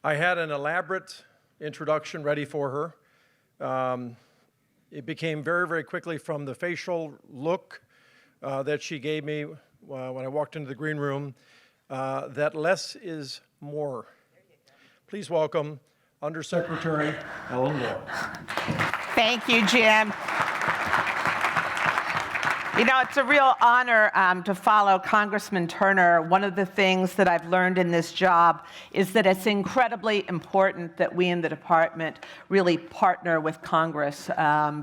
I had an elaborate introduction ready for her. It became very, very quickly from the facial look that she gave me when I walked into the green room that less is more. Please welcome Undersecretary Ellen Laura. Thank you, Jim. You know, it's a real honor to follow Congressman Turner. One of the things that I've learned in this job is that it's incredibly important that we in the department really partner with Congress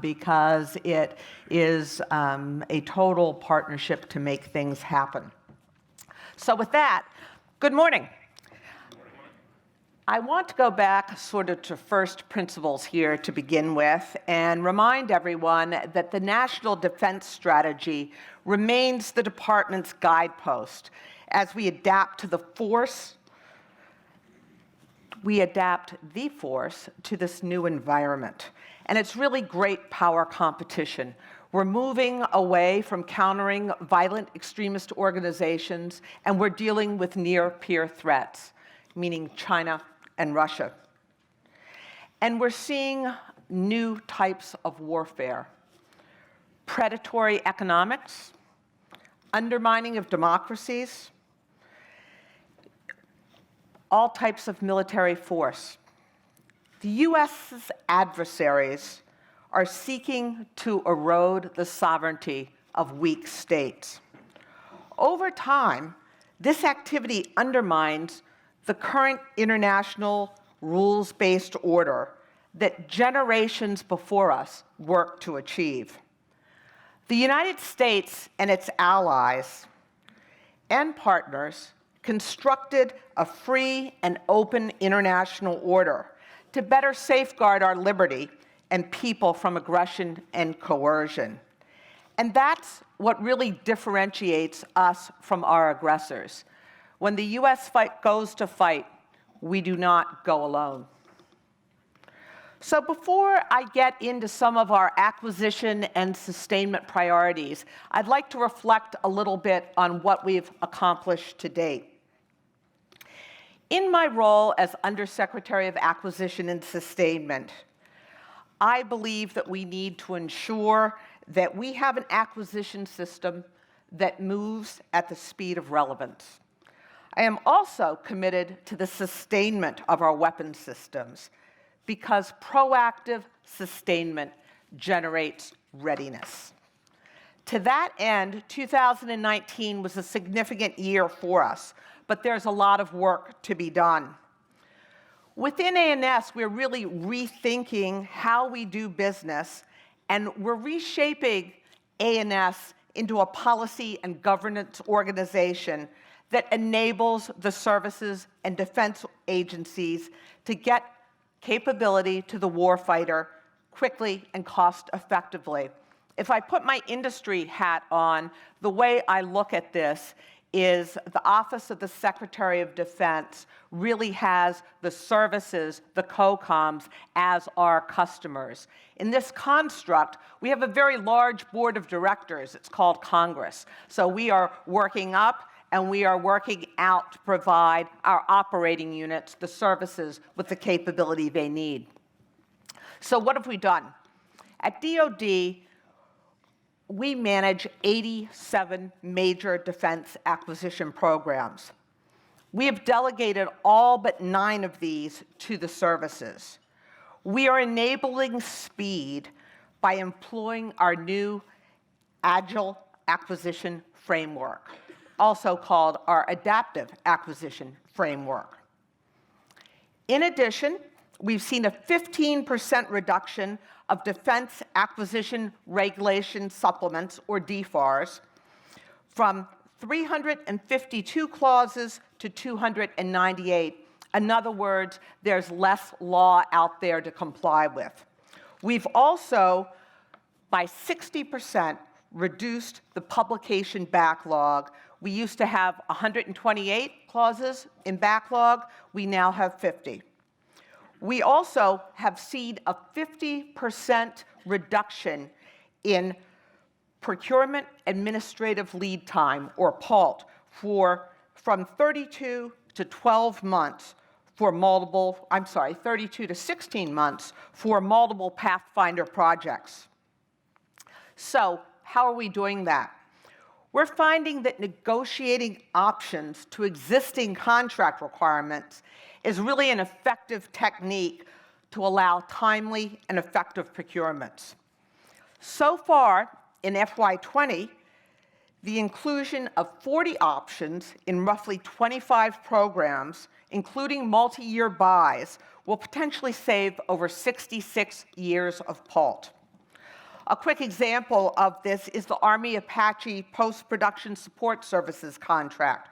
because it is a total partnership to make things happen. So with that, good morning. I want to go back sort of to first principles here to begin with and remind everyone that the National Defense Strategy remains the department's guidepost as we adapt to the force to this new environment. And it's really great power competition. We're moving away from countering violent extremist organizations, and we're dealing with near-peer threats, meaning China and Russia. And we're seeing new types of warfare: predatory economics, undermining of democracies, all types of military force. The U.S.'s adversaries are seeking to erode the sovereignty of weak states. Over time, this activity undermines the current international rules-based order that generations before us worked to achieve. The United States and its allies and partners constructed a free and open international order to better safeguard our liberty and people from aggression and coercion. And that's what really differentiates us from our aggressors. When the U.S. goes to fight, we do not go alone. So before I get into some of our acquisition and sustainment priorities, I'd like to reflect a little bit on what we've accomplished to date. In my role as Undersecretary of Acquisition and Sustainment, I believe that we need to ensure that we have an acquisition system that moves at the speed of relevance. I am also committed to the sustainment of our weapons systems because proactive sustainment generates readiness. To that end, 2019 was a significant year for us, but there's a lot of work to be done. Within A&S, we're really rethinking how we do business, and we're reshaping A&S into a policy and governance organization that enables the services and defense agencies to get capability to the warfighter quickly and cost-effectively. If I put my industry hat on, the way I look at this is the Office of the Secretary of Defense really has the services, the COCOMs, as our customers. In this construct, we have a very large board of directors. It's called Congress. So we are working up and we are working out to provide our operating units the services with the capability they need. So what have we done? At DoD, we manage 87 major defense acquisition programs. We have delegated all but 9 of these to the services. We are enabling speed by employing our new Agile Acquisition Framework, also called our Adaptive Acquisition Framework. In addition, we've seen a 15% reduction of Defense Acquisition Regulation Supplements, or DFARS, from 352 clauses to 298. In other words, there's less law out there to comply with. We've also, by 60%, reduced the publication backlog. We used to have 128 clauses in backlog. We now have 50. We also have seen a 50% reduction in procurement administrative lead time, or PALT, from 32 to 12 months for multiple, 32 to 16 months for multiple Pathfinder projects. So how are we doing that? We're finding that negotiating options to existing contract requirements is really an effective technique to allow timely and effective procurements. So far in FY20, the inclusion of 40 options in roughly 25 programs, including multi-year buys, will potentially save over 66 years of PALT. A quick example of this is the Army Apache Post-Production Support Services contracts,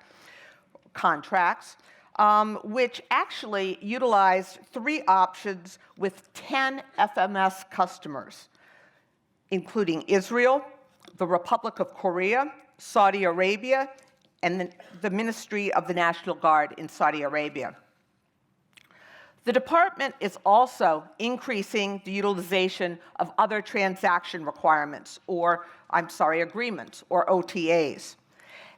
which actually utilized 3 options with 10 FMS customers, including Israel, the Republic of Korea, Saudi Arabia, and the Ministry of the National Guard in Saudi Arabia. The department is also increasing the utilization of other transaction requirements, agreements, or OTAs.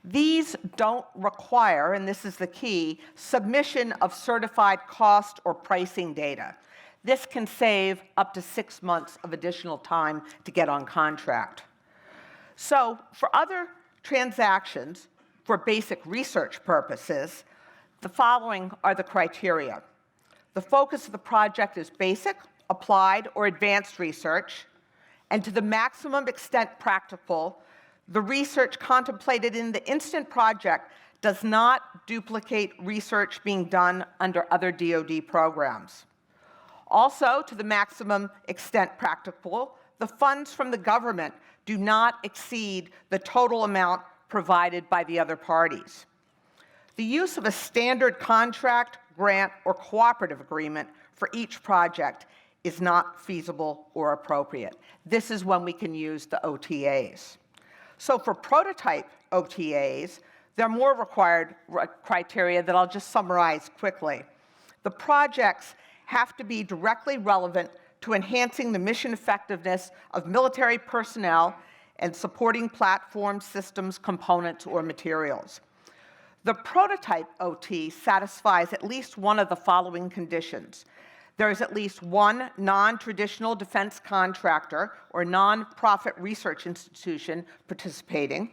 These don't require, and this is the key, submission of certified cost or pricing data. This can save up to 6 months of additional time to get on contract. So for other transactions, for basic research purposes, the following are the criteria. The focus of the project is basic, applied, or advanced research, and to the maximum extent practical, the research contemplated in the instant project does not duplicate research being done under other DoD programs. Also, to the maximum extent practical, the funds from the government do not exceed the total amount provided by the other parties. The use of a standard contract, grant, or cooperative agreement for each project is not feasible or appropriate. This is when we can use the OTAs. So for prototype OTAs, there are more required criteria that I'll just summarize quickly. The projects have to be directly relevant to enhancing the mission effectiveness of military personnel and supporting platform systems, components, or materials. The prototype OT satisfies at least one of the following conditions. There is at least one non-traditional defense contractor or nonprofit research institution participating,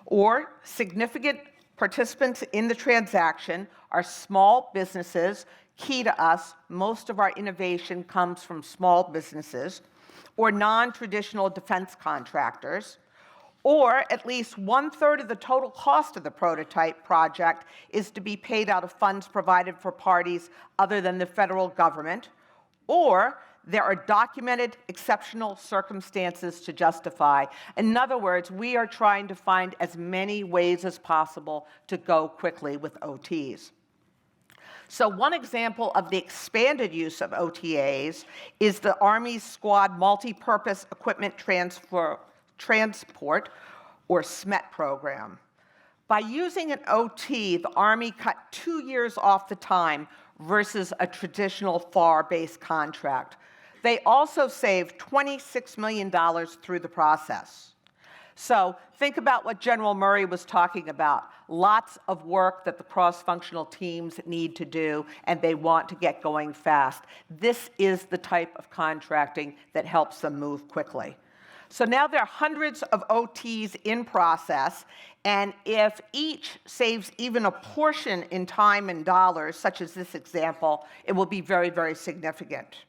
or significant participants in the transaction are small businesses. Key to us, most of our innovation comes from small businesses, or non-traditional defense contractors, or at least 1/3 of the total cost of the prototype project is to be paid out of funds provided for parties other than the federal government, or there are documented exceptional circumstances to justify. In other words, we are trying to find as many ways as possible to go quickly with OTs. So one example of the expanded use of OTAs is the Army Squad Multi-Purpose Equipment Transport, or SMET program. By using an OT, the Army cut 2 years off the time versus a traditional FAR-based contract. They also saved $26 million through the process. So think about what General Murray was talking about. Lots of work that the cross-functional teams need to do, and they want to get going fast. This is the type of contracting that helps them move quickly. So now there are hundreds of OTs in process, and if each saves even a portion in time and dollars, such as this example, it will be very, very significant.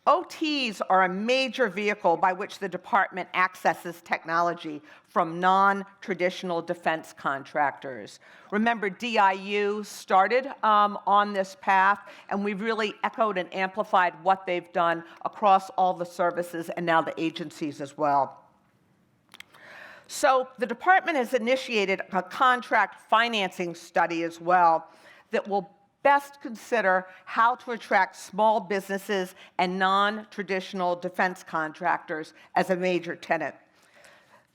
OTs are a major vehicle by which the department accesses technology from non-traditional defense contractors. Remember, DIU started on this path, and we've really echoed and amplified what they've done across all the services and now the agencies as well. So the department has initiated a contract financing study as well that will best consider how to attract small businesses and non-traditional defense contractors as a major tenet.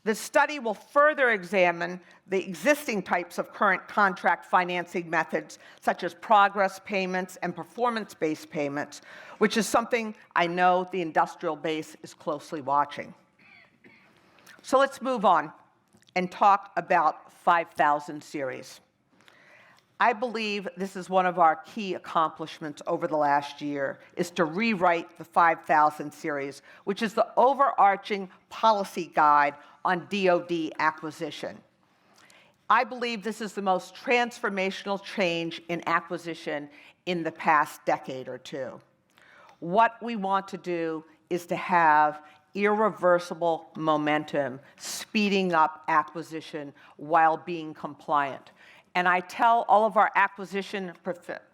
The study will further examine the existing types of current contract financing methods, such as progress payments and performance-based payments, which is something I know the industrial base is closely watching. So let's move on and talk about 5000 series. I believe this is one of our key accomplishments over the last year, is to rewrite the 5000 series, which is the overarching policy guide on DoD acquisition. I believe this is the most transformational change in acquisition in the past decade or two. What we want to do is to have irreversible momentum, speeding up acquisition while being compliant. And I tell all of our acquisition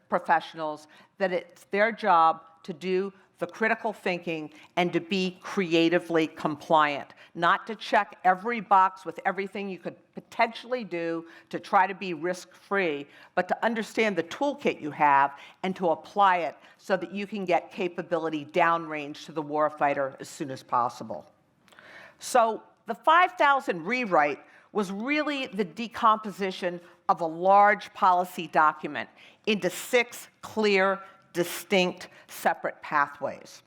professionals that it's their job to do the critical thinking and to be creatively compliant, not to check every box with everything you could potentially do to try to be risk-free, but to understand the toolkit you have and to apply it so that you can get capability downrange to the warfighter as soon as possible. So the 5000 rewrite was really the decomposition of a large policy document into 6 clear, distinct, separate pathways.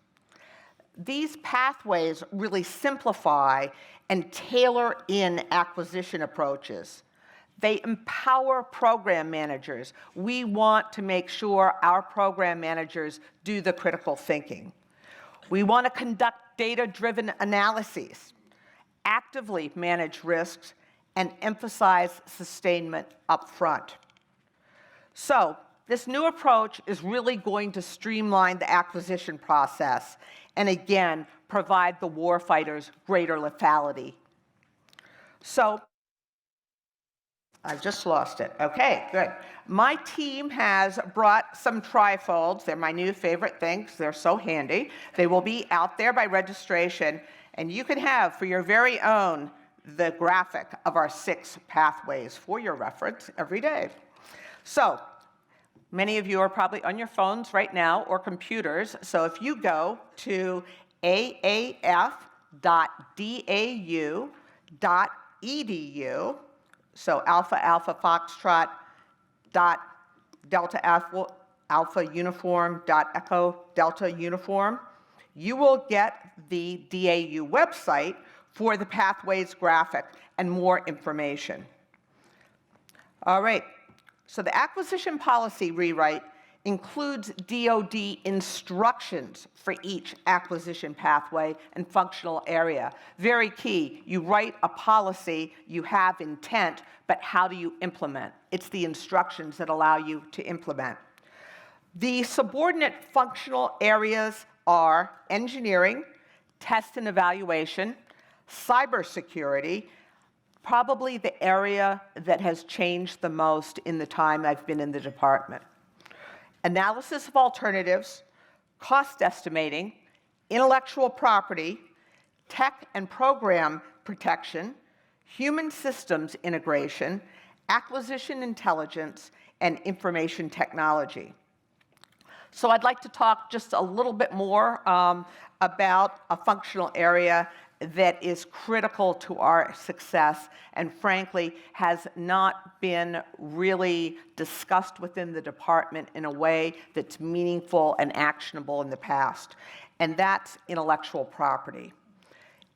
These pathways really simplify and tailor in acquisition approaches. They empower program managers. We want to make sure our program managers do the critical thinking. We want to conduct data-driven analyses, actively manage risks, and emphasize sustainment up front. So, this new approach is really going to streamline the acquisition process and, again, provide the warfighters greater lethality. So, I've just lost it. Okay, good. My team has brought some trifolds. They're my new favorite things. They're so handy. They will be out there by registration, and you can have for your very own the graphic of our 6 pathways for your reference every day. So, many of you are probably on your phones right now or computers. So if you go to aaf.dau.edu, so Alpha Alpha Foxtrot Delta Alpha Uniform Echo Delta Uniform, you will get the DAU website for the Pathways graphic and more information. All right. So the acquisition policy rewrite includes DoD instructions for each acquisition pathway and functional area. Very key. You write a policy, you have intent, but how do you implement? It's the instructions that allow you to implement. The subordinate functional areas are engineering, test and evaluation, cybersecurity, probably the area that has changed the most in the time I've been in the department. Analysis of alternatives, cost estimating, intellectual property, tech and program protection, human systems integration, acquisition intelligence, and information technology. So I'd like to talk just a little bit more about a functional area that is critical to our success and frankly has not been really discussed within the department in a way that's meaningful and actionable in the past, and that's intellectual property.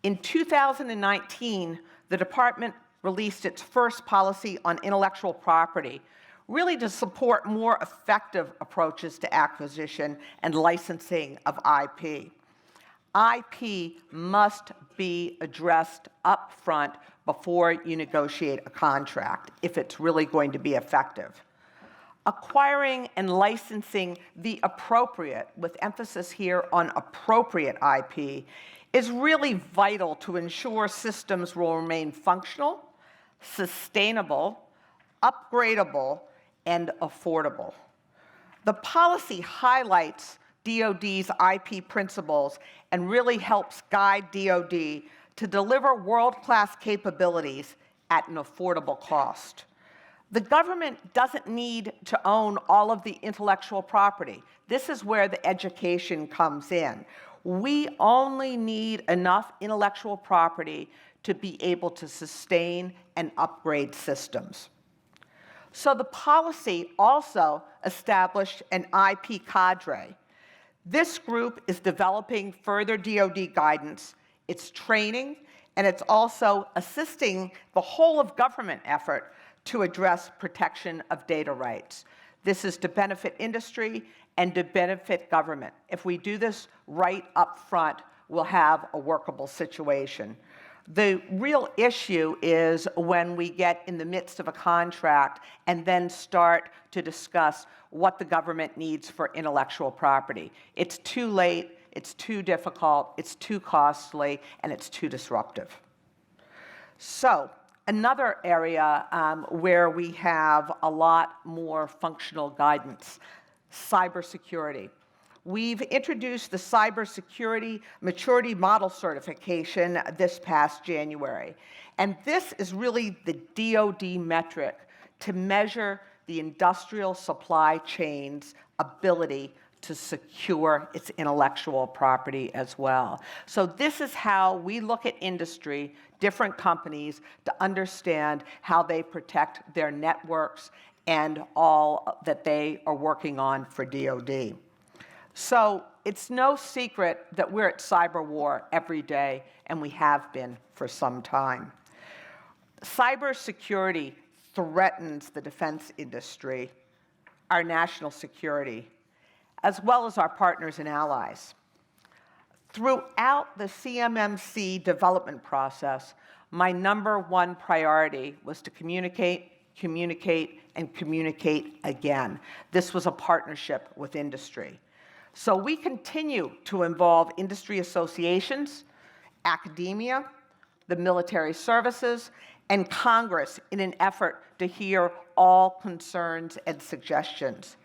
In 2019, the department released its first policy on intellectual property, really to support more effective approaches to acquisition and licensing of IP. IP must be addressed up front before you negotiate a contract if it's really going to be effective. Acquiring and licensing the appropriate, with emphasis here on appropriate IP, is really vital to ensure systems will remain functional, sustainable, upgradable, and affordable. The policy highlights DoD's IP principles and really helps guide DoD to deliver world-class capabilities at an affordable cost. The government doesn't need to own all of the intellectual property. This is where the education comes in. We only need enough intellectual property to be able to sustain and upgrade systems. So the policy also established an IP cadre. This group is developing further DoD guidance, it's training, and it's also assisting the whole of government effort to address protection of data rights. This is to benefit industry and to benefit government. If we do this right up front, we'll have a workable situation. The real issue is when we get in the midst of a contract and then start to discuss what the government needs for intellectual property. It's too late, it's too difficult, it's too costly, and it's too disruptive. So, another area where we have a lot more functional guidance, cybersecurity. We've introduced the Cybersecurity Maturity Model Certification this past January. And this is really the DoD metric to measure the industrial supply chain's ability to secure its intellectual property as well. So this is how we look at industry, different companies, to understand how they protect their networks and all that they are working on for DoD. So it's no secret that we're at cyber war every day, and we have been for some time. Cybersecurity threatens the defense industry, our national security, as well as our partners and allies. Throughout the CMMC development process, my #1 priority was to communicate, and communicate again. This was a partnership with industry. So we continue to involve industry associations, academia, the military services, and Congress in an effort to hear all concerns and suggestions.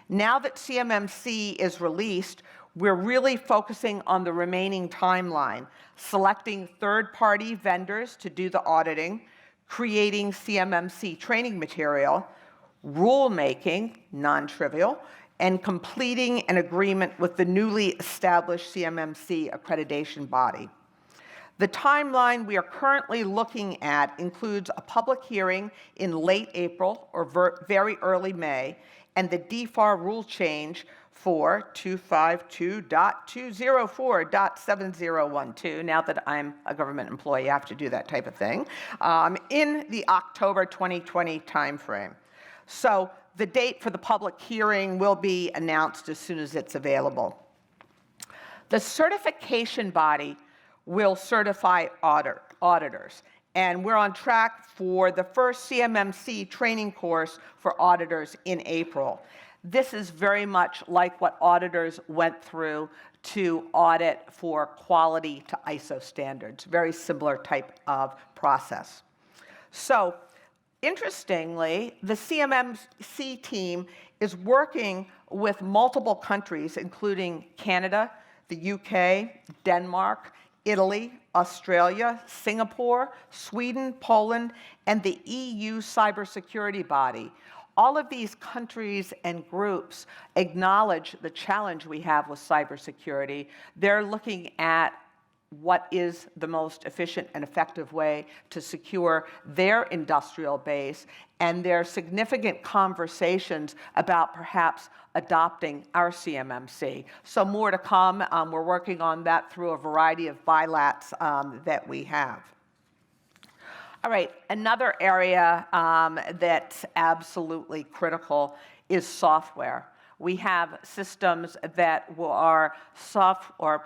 Now that CMMC is released, we're really focusing on the remaining timeline, selecting third-party vendors to do the auditing, creating CMMC training material, rulemaking, non-trivial, and completing an agreement with the newly established CMMC accreditation body. The timeline we are currently looking at includes a public hearing in late April or very early May, and the DFAR rule change for 252.204.7012, now that I'm a government employee, I have to do that type of thing, in the October 2020 timeframe. So the date for the public hearing will be announced as soon as it's available. The certification body will certify auditors, and we're on track for the first CMMC training course for auditors in April. This is very much like what auditors went through to audit for quality to ISO standards, very similar type of process. So, interestingly, the CMMC team is working with multiple countries, including Canada, the UK, Denmark, Italy, Australia, Singapore, Sweden, Poland, and the EU cybersecurity body. All of these countries and groups acknowledge the challenge we have with cybersecurity. They're looking at what is the most efficient and effective way to secure their industrial base, and there are significant conversations about perhaps adopting our CMMC. So more to come. We're working on that through a variety of bilats that we have. All right, another area that's absolutely critical is software. We have systems that are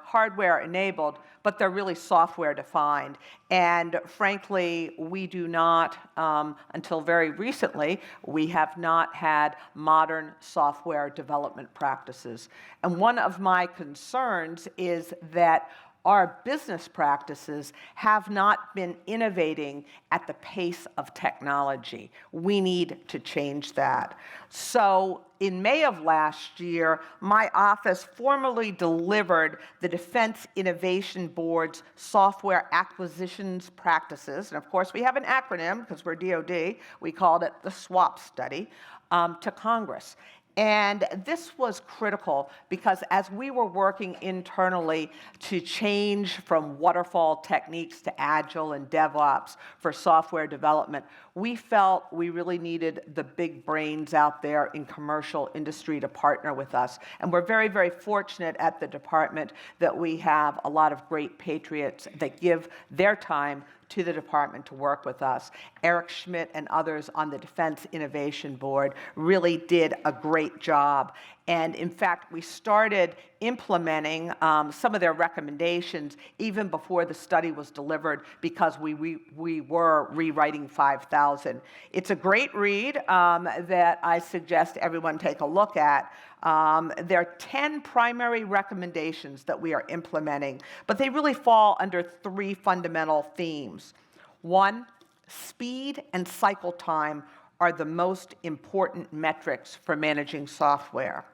hardware enabled, but they're really software defined. And frankly, we do not, until very recently, we have not had modern software development practices. And one of my concerns is that our business practices have not been innovating at the pace of technology. We need to change that. So in May of last year, my office formally delivered the Defense Innovation Board's software acquisitions practices, and of course we have an acronym because we're DoD, we called it the SWAP study, to Congress. And this was critical because as we were working internally to change from waterfall techniques to Agile and DevOps for software development, we felt we really needed the big brains out there in commercial industry to partner with us. And we're very, very fortunate at the department that we have a lot of great patriots that give their time to the department to work with us. Eric Schmidt and others on the Defense Innovation Board really did a great job. And in fact, we started implementing some of their recommendations even before the study was delivered because we were rewriting 5,000. It's a great read that I suggest everyone take a look at. There are 10 primary recommendations that we are implementing, but they really fall under 3 fundamental themes. 1, speed and cycle time are the most important metrics for managing software.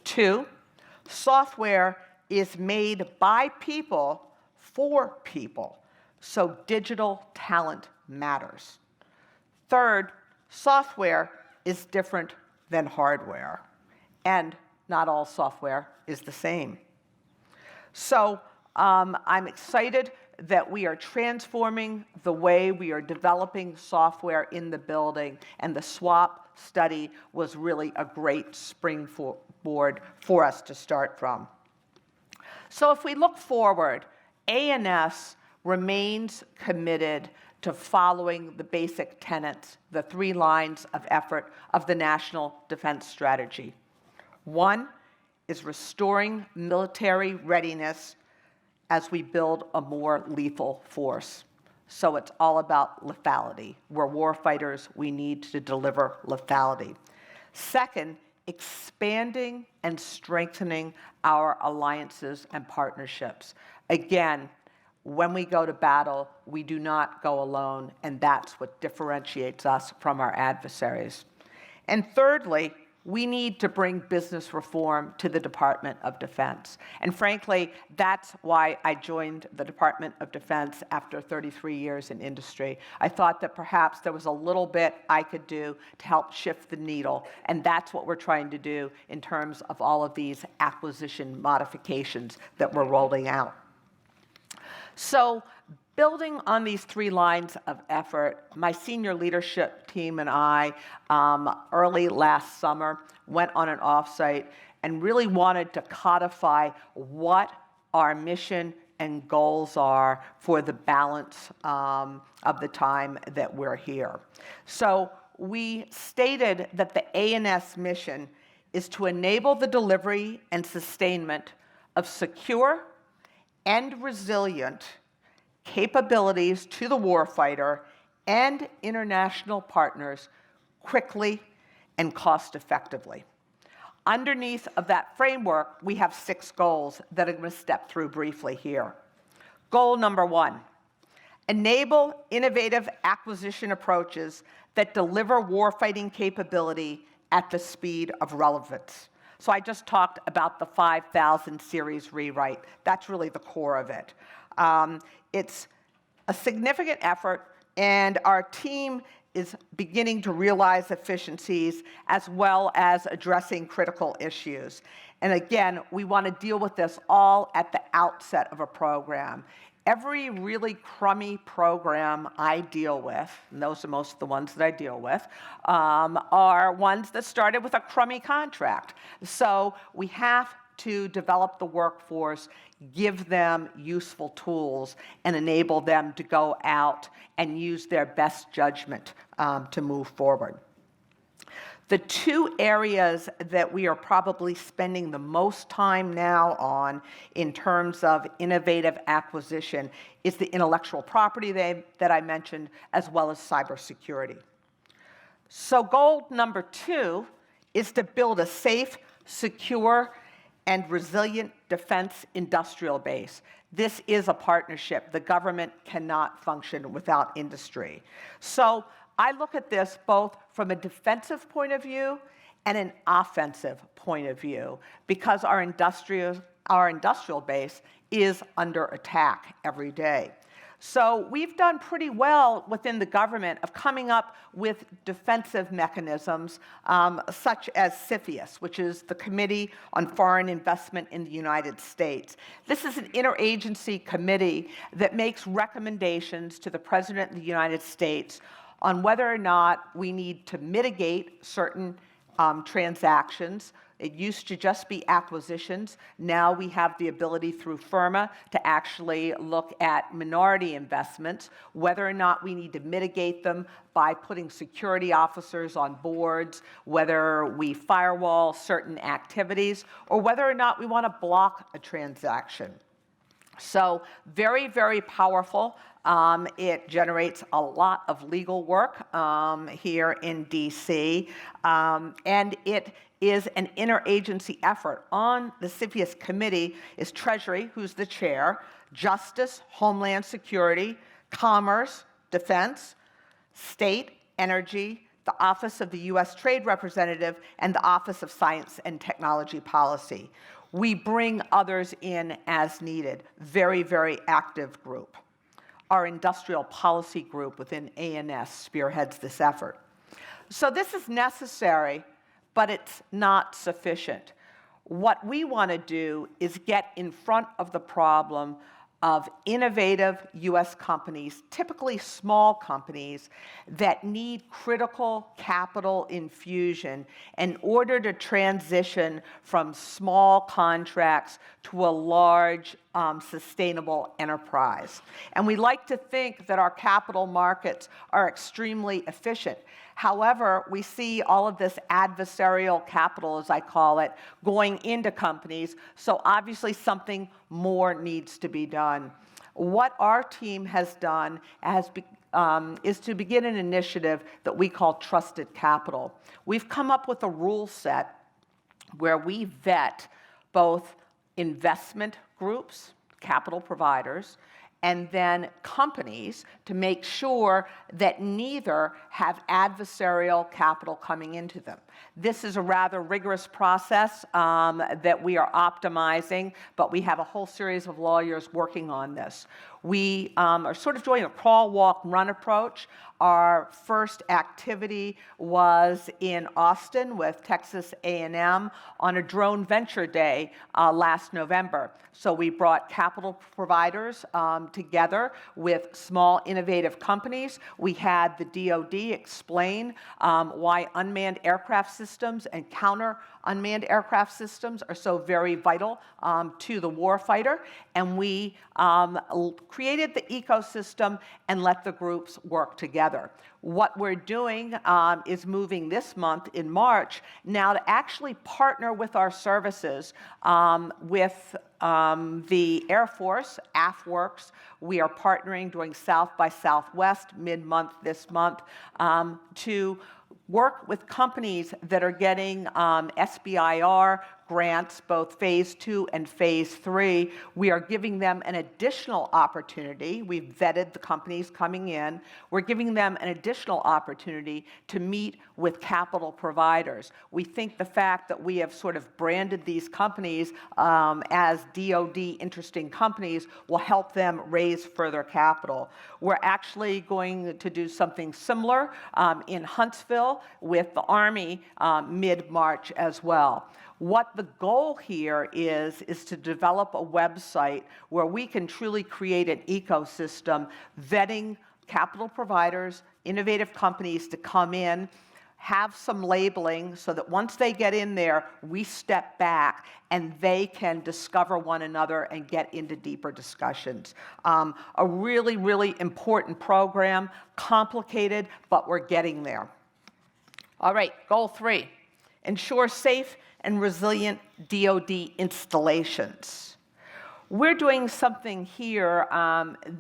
2, software is made by people for people, so digital talent matters. 3rd, software is different than hardware, and not all software is the same. So I'm excited that we are transforming the way we are developing software in the building, and the SWAP study was really a great springboard for us to start from. So if we look forward, A&S remains committed to following the basic tenets, the 3 lines of effort of the National Defense Strategy. 1 is restoring military readiness as we build a more lethal force. So it's all about lethality. We're warfighters, we need to deliver lethality. 2nd, expanding and strengthening our alliances and partnerships. Again, when we go to battle, we do not go alone, and that's what differentiates us from our adversaries. And thirdly, we need to bring business reform to the Department of Defense. And frankly, that's why I joined the Department of Defense after 33 years in industry. I thought that perhaps there was a little bit I could do to help shift the needle, and that's what we're trying to do in terms of all of these acquisition modifications that we're rolling out. So, building on these 3 lines of effort, my senior leadership team and I, early last summer, went on an offsite and really wanted to codify what our mission and goals are for the balance of the time that we're here. So we stated that the A&S mission is to enable the delivery and sustainment of secure and resilient capabilities to the warfighter and international partners quickly and cost-effectively. Underneath of that framework, we have 6 goals that I'm going to step through briefly here. Goal number 1, enable innovative acquisition approaches that deliver warfighting capability at the speed of relevance. So I just talked about the 5,000 series rewrite. That's really the core of it. It's a significant effort, and our team is beginning to realize efficiencies as well as addressing critical issues. And again, we want to deal with this all at the outset of a program. Every really crummy program I deal with, and those are most of the ones that I deal with, are ones that started with a crummy contract. So we have to develop the workforce, give them useful tools, and enable them to go out and use their best judgment to move forward. The 2 areas that we are probably spending the most time now on in terms of innovative acquisition is the intellectual property that I mentioned, as well as cybersecurity. So goal number 2 is to build a safe, secure, and resilient defense industrial base. This is a partnership. The government cannot function without industry. So I look at this both from a defensive point of view and an offensive point of view, because our industrial base is under attack every day. So we've done pretty well within the government of coming up with defensive mechanisms such as CFIUS, which is the Committee on Foreign Investment in the United States. This is an interagency committee that makes recommendations to the President of the United States on whether or not we need to mitigate certain transactions. It used to just be acquisitions. Now we have the ability through FIRMA to actually look at minority investments, whether or not we need to mitigate them by putting security officers on boards, whether we firewall certain activities, or whether or not we want to block a transaction. So very, very powerful. It generates a lot of legal work here in DC, and it is an interagency effort. On the CFIUS committee is Treasury, who's the chair, Justice, Homeland Security, Commerce, Defense, State, Energy, the Office of the U.S. Trade Representative, and the Office of Science and Technology Policy. We bring others in as needed. Very, very active group. Our industrial policy group within ANS spearheads this effort. So this is necessary, but it's not sufficient. What we want to do is get in front of the problem of innovative U.S. companies, typically small companies, that need critical capital infusion in order to transition from small contracts to a large, sustainable enterprise. And we like to think that our capital markets are extremely efficient. However, we see all of this adversarial capital, as I call it, going into companies, so obviously something more needs to be done. What our team has done is to begin an initiative that we call Trusted Capital. We've come up with a rule set where we vet both investment groups, capital providers, and then companies to make sure that neither have adversarial capital coming into them. This is a rather rigorous process that we are optimizing, but we have a whole series of lawyers working on this. We are sort of doing a crawl, walk, run approach. Our first activity was in Austin with Texas A&M on a drone venture day last November. So we brought capital providers together with small innovative companies. We had the DoD explain why unmanned aircraft systems and counter unmanned aircraft systems are so very vital to the warfighter. And we created the ecosystem and let the groups work together. What we're doing is moving this month in March now to actually partner with our services with the Air Force, AFWorks. We are partnering doing South by Southwest mid-month this month to work with companies that are getting SBIR grants, both phase 2 and phase 3. We are giving them an additional opportunity. We've vetted the companies coming in. We're giving them an additional opportunity to meet with capital providers. We think the fact that we have sort of branded these companies as DoD interesting companies will help them raise further capital. We're actually going to do something similar in Huntsville with the Army mid-March as well. What the goal here is to develop a website where we can truly create an ecosystem, vetting capital providers, innovative companies to come in, have some labeling so that once they get in there, we step back and they can discover one another and get into deeper discussions. A really, really important program, complicated, but we're getting there. All right, goal 3, ensure safe and resilient DoD installations. We're doing something here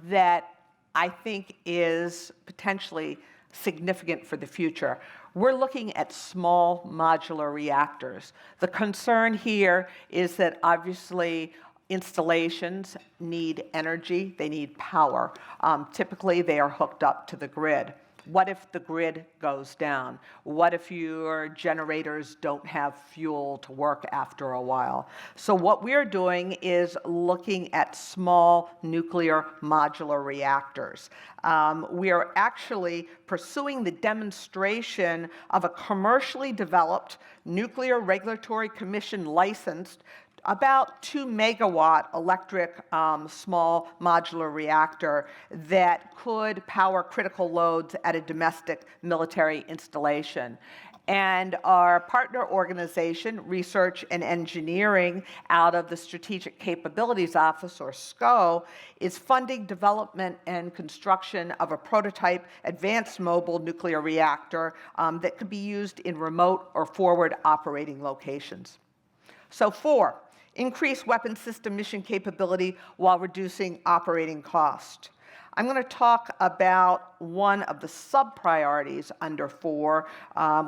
that I think is potentially significant for the future. We're looking at small modular reactors. The concern here is that obviously installations need energy, they need power. Typically they are hooked up to the grid. What if the grid goes down? What if your generators don't have fuel to work after a while? So what we're doing is looking at small nuclear modular reactors. We are actually pursuing the demonstration of a commercially developed Nuclear Regulatory Commission licensed about 2 megawatt electric small modular reactor that could power critical loads at a domestic military installation. And our partner organization, Research and Engineering, out of the Strategic Capabilities Office, or SCO, is funding development and construction of a prototype advanced mobile nuclear reactor that could be used in remote or forward operating locations. So 4, increase weapon system mission capability while reducing operating cost. I'm going to talk about one of the sub-priorities under 4,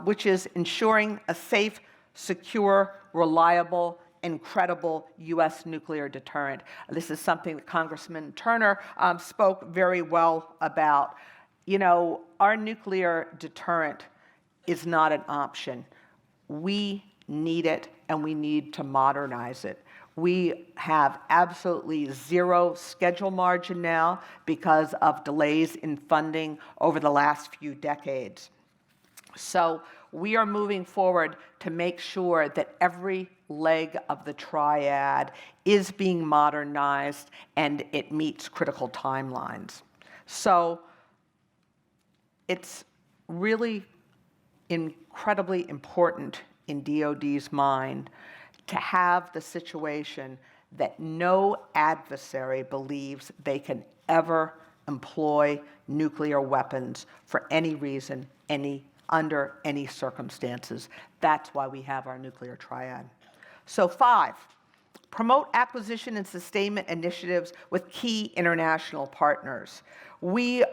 which is ensuring a safe, secure, reliable, and credible U.S. nuclear deterrent. This is something that Congressman Turner spoke very well about. You know, our nuclear deterrent is not an option. We need it, and we need to modernize it. We have absolutely zero schedule margin now because of delays in funding over the last few decades. So we are moving forward to make sure that every leg of the triad is being modernized and it meets critical timelines. So it's really incredibly important in DoD's mind to have the situation that no adversary believes they can ever employ nuclear weapons for any reason, under any circumstances. That's why we have our nuclear triad. So 5, promote acquisition and sustainment initiatives with key international partners. We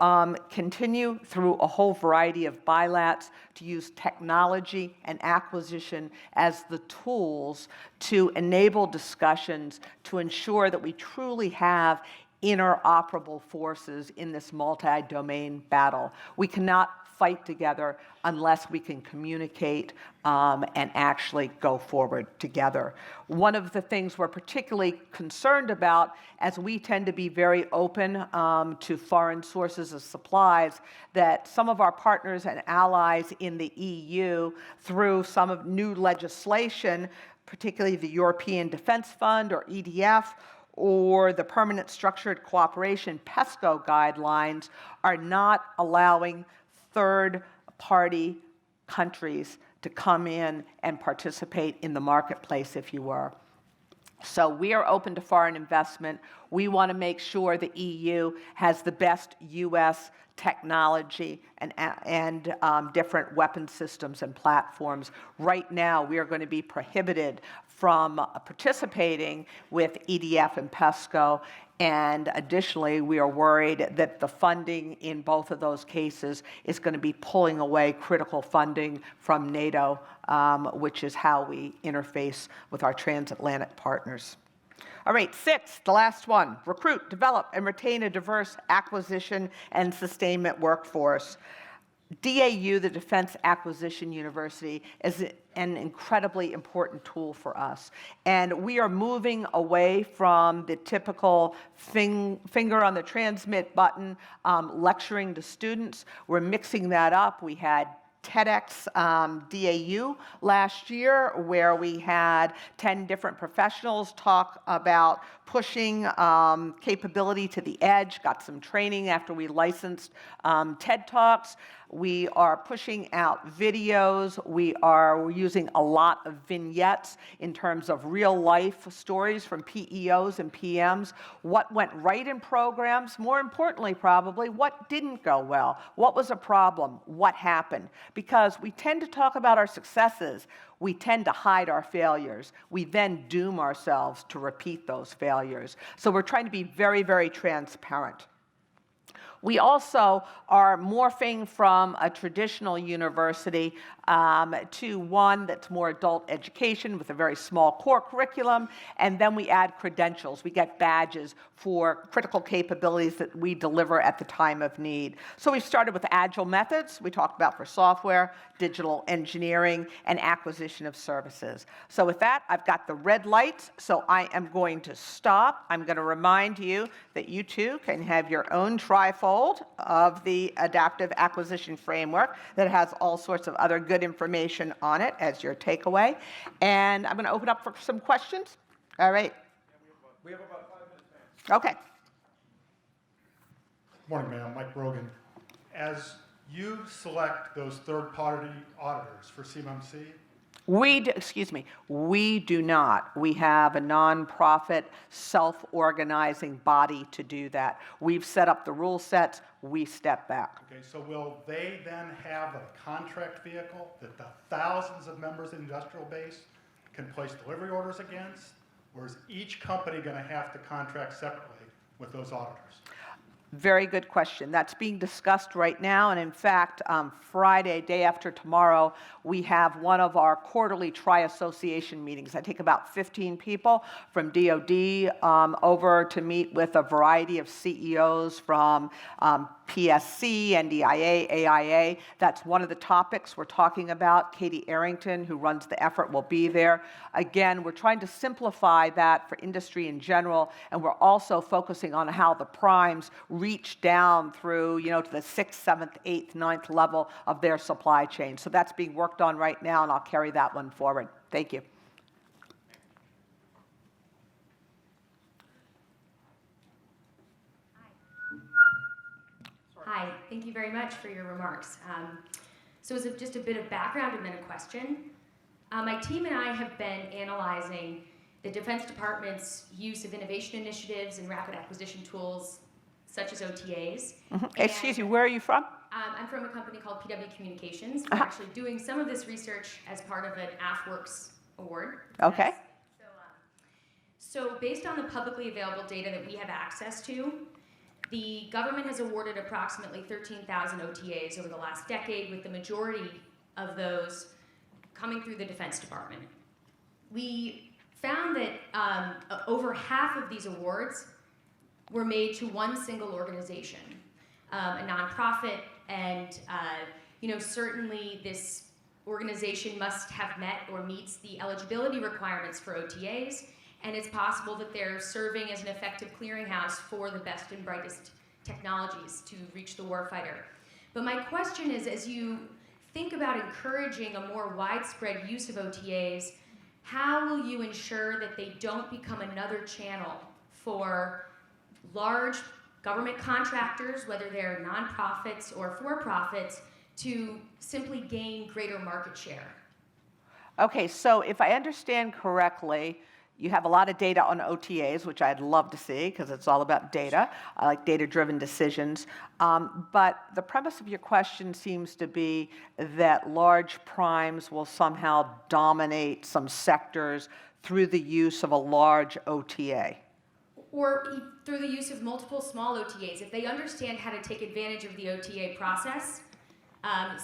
continue through a whole variety of bilats to use technology and acquisition as the tools to enable discussions to ensure that we truly have interoperable forces in this multi-domain battle. We cannot fight together unless we can communicate and actually go forward together. One of the things we're particularly concerned about, as we tend to be very open to foreign sources of supplies, that some of our partners and allies in the EU, through some of new legislation, particularly the European Defense Fund, or EDF, or the Permanent Structured Cooperation, PESCO guidelines, are not allowing third-party countries to come in and participate in the marketplace, if you were. So we are open to foreign investment. We want to make sure the EU has the best U.S. technology and different weapon systems and platforms. Right now, we are going to be prohibited from participating with EDF and PESCO. And additionally, we are worried that the funding in both of those cases is going to be pulling away critical funding from NATO, which is how we interface with our transatlantic partners. All right, 6, the last one, recruit, develop, and retain a diverse acquisition and sustainment workforce. DAU, the Defense Acquisition University, is an incredibly important tool for us. And we are moving away from the typical finger on the transmit button lecturing to students. We're mixing that up. We had TEDx DAU last year, where we had 10 different professionals talk about pushing capability to the edge, got some training after we licensed TED Talks. We are pushing out videos. We're using a lot of vignettes in terms of real-life stories from PEOs and PMs. What went right in programs? More importantly, probably, what didn't go well? What was a problem? What happened? Because we tend to talk about our successes. We tend to hide our failures. We then doom ourselves to repeat those failures. So we're trying to be very, very transparent. We also are morphing from a traditional university to one that's more adult education with a very small core curriculum, and then we add credentials. We get badges for critical capabilities that we deliver at the time of need. So we started with agile methods. We talked about for software, digital engineering, and acquisition of services. So with that, I've got the red lights, so I am going to stop. I'm going to remind you that you too can have your own trifold of the Adaptive Acquisition Framework that has all sorts of other good information on it as your takeaway. And I'm going to open up for some questions. All right. We have about 5 minutes, ma'am. Okay. Morning, ma'am. Mike Brogan. As you select those third-party auditors for CMMC, We do not. We have a nonprofit, self-organizing body to do that. We've set up the rule sets, we step back. okay, so will they then have a contract vehicle that the thousands of members of the industrial base can place delivery orders against? Or is each company going to have to contract separately with those auditors? Very good question. That's being discussed right now, and in fact, Friday, day after tomorrow, we have one of our quarterly tri-association meetings. I take about 15 people from DoD over to meet with a variety of CEOs from PSC, NDIA, AIA. That's one of the topics we're talking about. Katie Arrington, who runs the effort, will be there. Again, we're trying to simplify that for industry in general, and we're also focusing on how the primes reach down through, to the 6th, 7th, 8th, 9th level of their supply chain. So that's being worked on right now, and I'll carry that one forward. Thank you. Hi, thank you very much for your remarks. So as just a bit of background and then a question. My team and I have been analyzing the Defense Department's use of innovation initiatives and rapid acquisition tools such as OTAs. Excuse me, where are you from? I'm from a company called PW Communications. We're actually doing some of this research as part of an AFWorks award. Okay. So based on the publicly available data that we have access to, the government has awarded approximately 13,000 OTAs over the last decade, with the majority of those coming through the Defense Department. We found that over half of these awards were made to one single organization, a nonprofit, and certainly this organization must have met or meets the eligibility requirements for OTAs, and it's possible that they're serving as an effective clearinghouse for the best and brightest technologies to reach the warfighter. But my question is, as you think about encouraging a more widespread use of OTAs, how will you ensure that they don't become another channel for large government contractors, whether they're nonprofits or for-profits, to simply gain greater market share? Okay, so if I understand correctly, you have a lot of data on OTAs, which I'd love to see because it's all about data. I like data-driven decisions. But the premise of your question seems to be that large primes will somehow dominate some sectors through the use of a large OTA. Or through the use of multiple small OTAs. If they understand how to take advantage of the OTA process,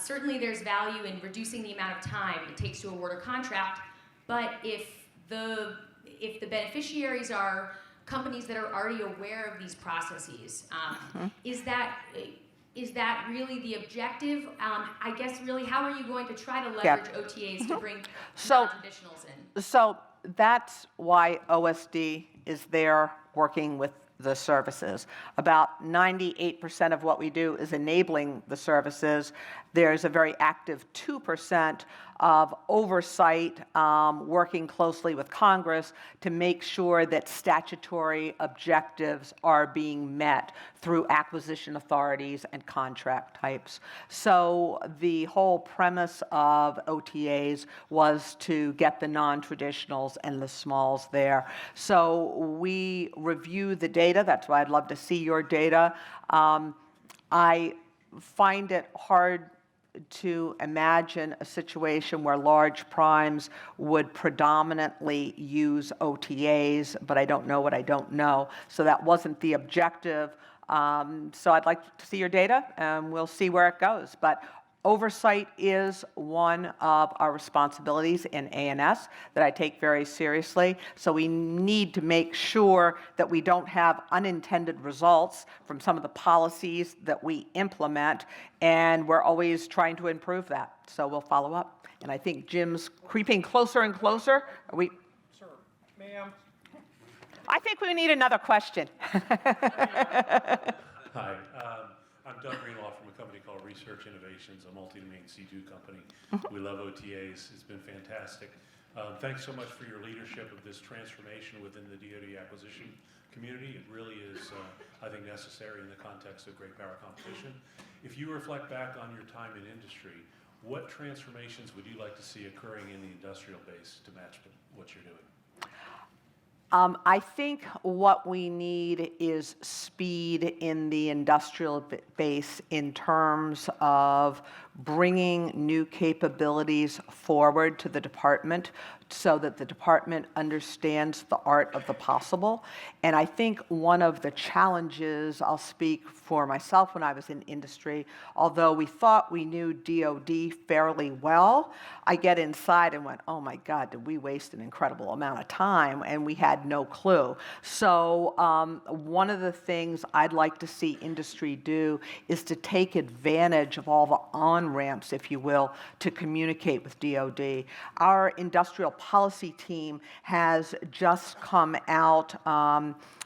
certainly there's value in reducing the amount of time it takes to award a contract. But if the beneficiaries are companies that are already aware of these processes, is that really the objective? I guess really, how are you going to try to leverage OTAs to bring non-traditionals in? So that's why OSD is there working with the services. About 98% of what we do is enabling the services. There's a very active 2% of oversight, working closely with Congress to make sure that statutory objectives are being met through acquisition authorities and contract types. So the whole premise of OTAs was to get the non-traditionals and the smalls there. So we review the data. That's why I'd love to see your data. I find it hard to imagine a situation where large primes would predominantly use OTAs, but I don't know what I don't know. So that wasn't the objective. So I'd like to see your data, and we'll see where it goes. But oversight is one of our responsibilities in A&S that I take very seriously. So we need to make sure that we don't have unintended results from some of the policies that we implement, and we're always trying to improve that. So we'll follow up. And I think Jim's creeping closer and closer. Are we? Sir, ma'am. I think we need another question. Hi, I'm Doug Greenlaw from a company called Research Innovations, a multi-domain C2 company. We love OTAs. It's been fantastic. Thanks so much for your leadership of this transformation within the DoD acquisition community. It really is, I think, necessary in the context of great power competition. If you reflect back on your time in industry, what transformations would you like to see occurring in the industrial base to match what you're doing? I think what we need is speed in the industrial base in terms of bringing new capabilities forward to the department so that the department understands the art of the possible. And I think one of the challenges, I'll speak for myself when I was in industry, although we thought we knew DoD fairly well, I get inside and went, oh my God, did we waste an incredible amount of time, and we had no clue. So one of the things I'd like to see industry do is to take advantage of all the on-ramps, if you will, to communicate with DoD. Our industrial policy team has just come out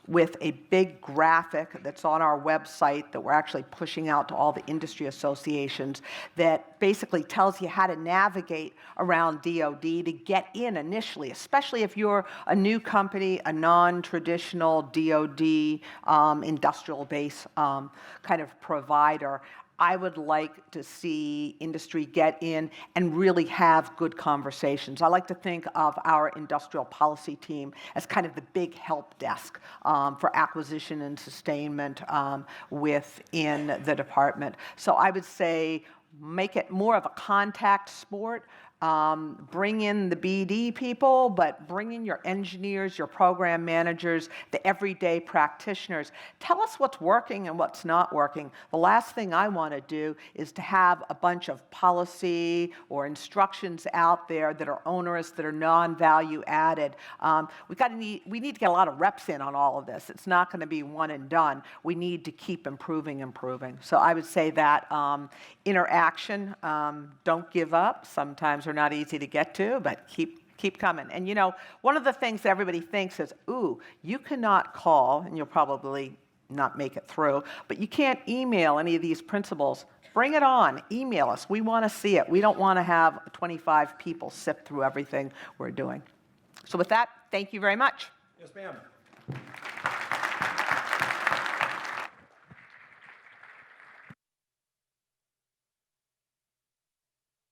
with a big graphic that's on our website that we're actually pushing out to all the industry associations that basically tells you how to navigate around DoD to get in initially, especially if you're a new company, a non-traditional DoD industrial base kind of provider. I would like to see industry get in and really have good conversations. I like to think of our industrial policy team as kind of the big help desk for acquisition and sustainment within the department. So I would say make it more of a contact sport. Bring in the BD people, but bring in your engineers, your program managers, the everyday practitioners. Tell us what's working and what's not working. The last thing I want to do is to have a bunch of policy or instructions out there that are onerous, that are non-value added. We need to get a lot of reps in on all of this. It's not going to be one and done. We need to keep improving. So I would say that interaction, don't give up. Sometimes they're not easy to get to, but keep coming. And you know, one of the things that everybody thinks is, ooh, you cannot call, and you'll probably not make it through, but you can't email any of these principals. Bring it on. Email us. We want to see it. We don't want to have 25 people sift through everything we're doing. So with that, thank you very much. Yes, ma'am.